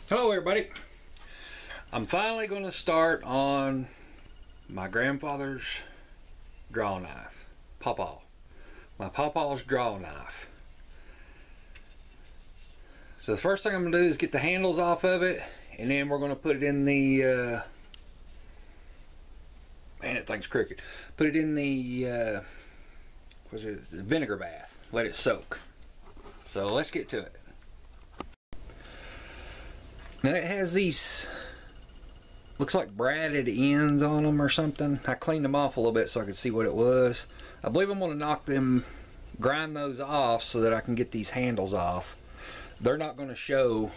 Hello everybody. I'm finally going to start on my grandfather's draw knife, Pawpaw. My Pawpaw's draw knife. So the first thing I'm going to do is get the handles off of it, and then we're going to put it in the man, that thing's crooked. Put it in the the vinegar bath. Let it soak. So let's get to it. Now it has these, looks like braided ends on them or something. I cleaned them off a little bit so I could see what it was. I believe I'm going to grind those off so that I can get these handles off. They're not going to show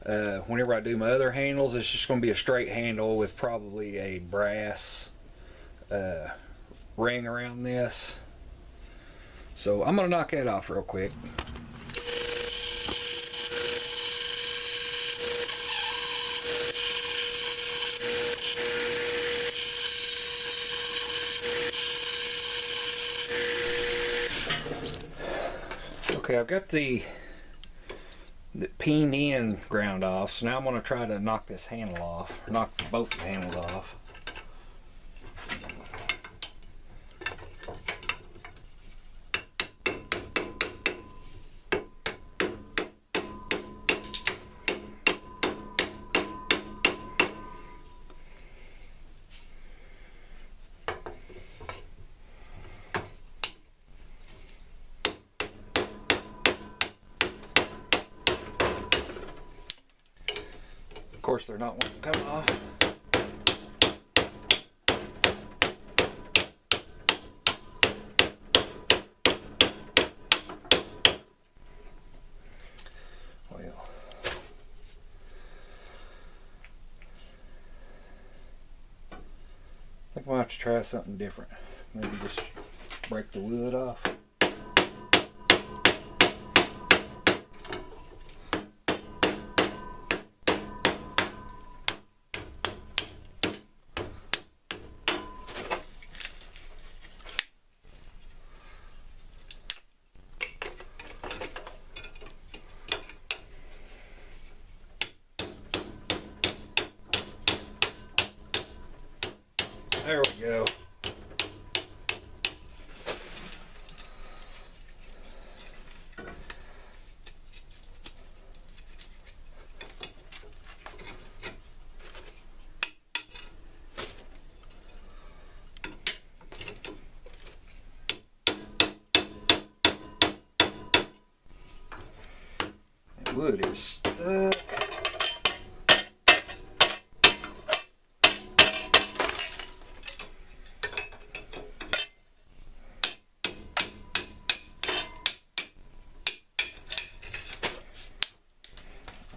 whenever I do my other handles. It's just going to be a straight handle with probably a brass ring around this. So I'm going to knock that off real quick. Okay, I've got the peen end ground off, so now I'm going to try to knock this handle off, knock both the handles off. Of course, they're not wanting to come off. Well, I think we'll have to try something different. Maybe just break the wood off. There we go. That wood is stuck.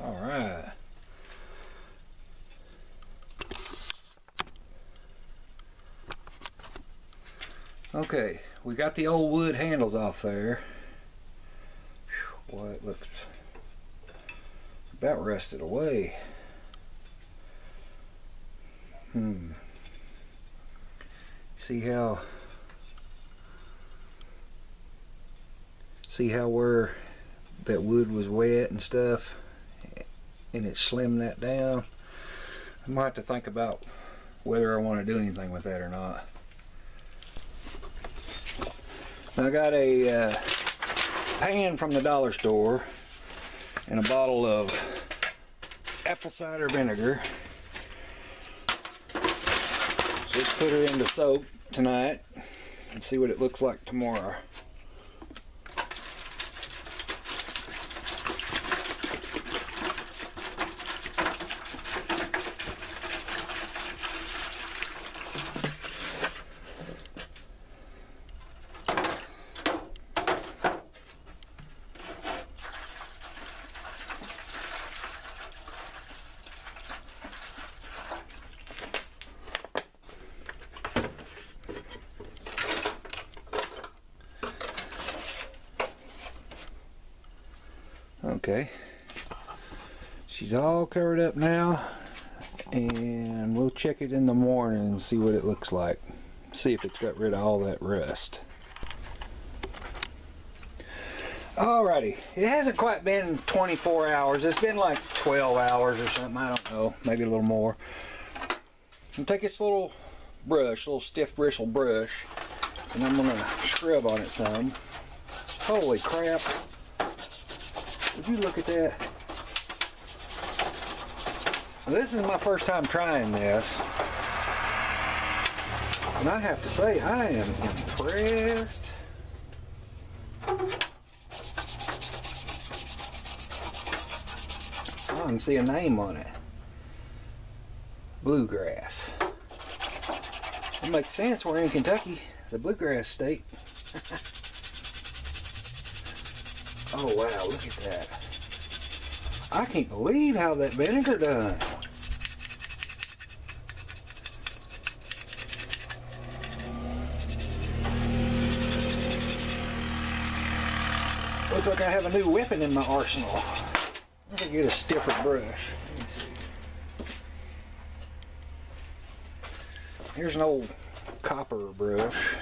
Alright. Okay, we got the old wood handles off there. Boy, it looks about rusted away. See how where that wood was wet and stuff, and it slimmed that down. I might have to think about whether I want to do anything with that or not. Now I got a pan from the dollar store and a bottle of apple cider vinegar. So let's put her into soak tonight and see what it looks like tomorrow. Okay, she's all covered up now, and we'll check it in the morning and see what it looks like. See if it's got rid of all that rust. Alrighty, it hasn't quite been 24 hours. It's been like 12 hours or something. I don't know, maybe a little more. I'm take this little brush, little stiff bristle brush, and I'm gonna scrub on it some. Holy crap! Would you look at that? This is my first time trying this, and I have to say I am impressed. I can see a name on it. Bluegrass. It makes sense, we're in Kentucky, the Bluegrass state. Oh wow, look at that. I can't believe how that vinegar done. Looks like I have a new weapon in my arsenal. Let me get a stiffer brush. Here's an old copper brush.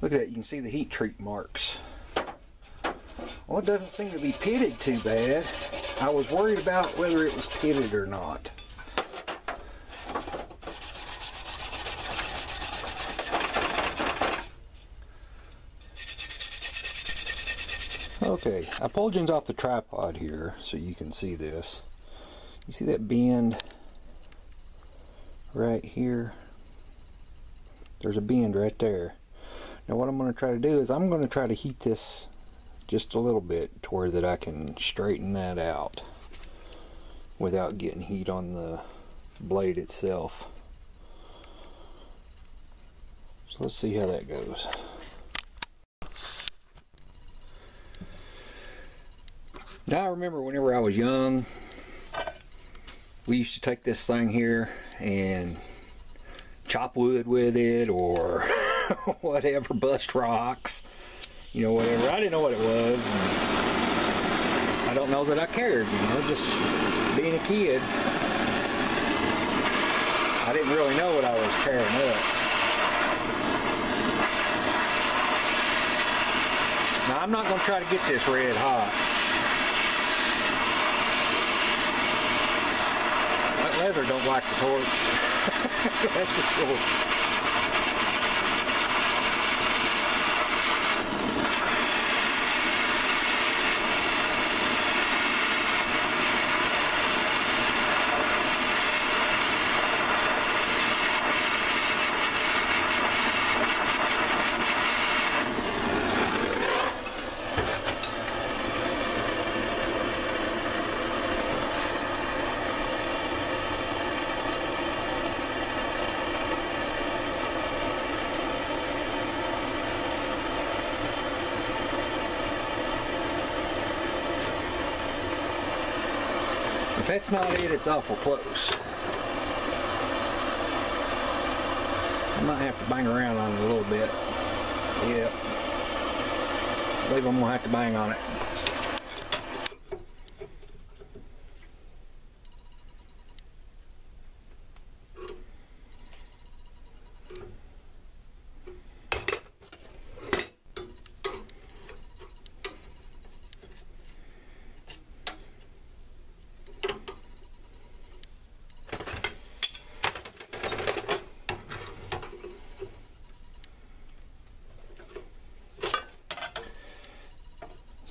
Look at that, you can see the heat treat marks. Well, it doesn't seem to be pitted too bad. I was worried about whether it was pitted or not. Okay, I pulled Jins off the tripod here so you can see this. You see that bend right here? There's a bend right there. Now what I'm going to try to do is I'm going to try to heat this just a little bit to where that I can straighten that out without getting heat on the blade itself. So let's see how that goes. Now I remember whenever I was young, we used to take this thing here and chop wood with it or whatever, bust rocks, you know, whatever. I didn't know what it was. I don't know that I cared, you know, just being a kid. I didn't really know what I was tearing up. Now I'm not going to try to get this red hot. That leather don't like the torch. That's for sure. If that's not it, it's awful close. I might have to bang around on it a little bit. Yep. I believe I'm going to have to bang on it.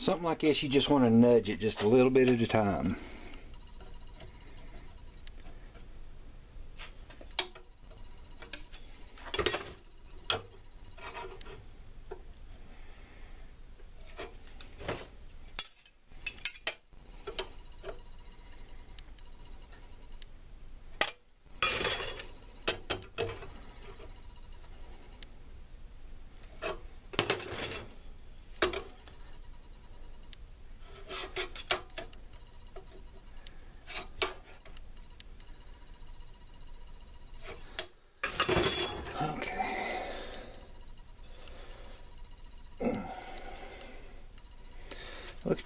Something like this, you just want to nudge it just a little bit at a time.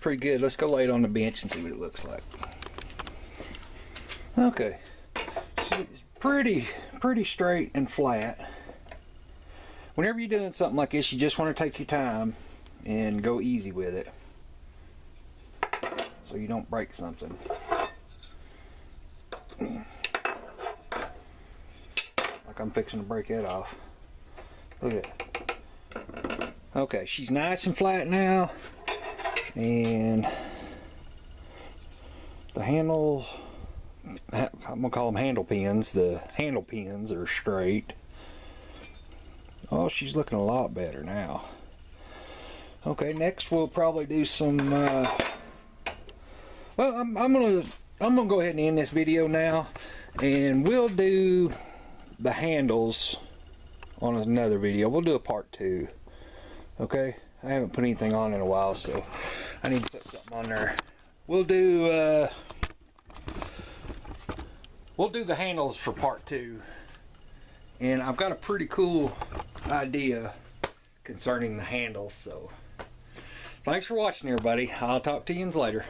pretty good. Let's go lay it on the bench and see what it looks like. Okay, she's pretty straight and flat. Whenever you're doing something like this, you just want to take your time and go easy with it so you don't break something. Like I'm fixing to break that off. Look at it. Okay, she's nice and flat now, and the handles, I'm gonna call them handle pins. The handle pins are straight. Oh, she's looking a lot better now. Okay, next we'll probably do some. Well, I'm gonna go ahead and end this video now, and we'll do the handles on another video. We'll do a part 2. Okay, I haven't put anything on in a while, so I need to put something on there. We'll do the handles for part 2, and I've got a pretty cool idea concerning the handles. So thanks for watching, everybody. I'll talk to you later.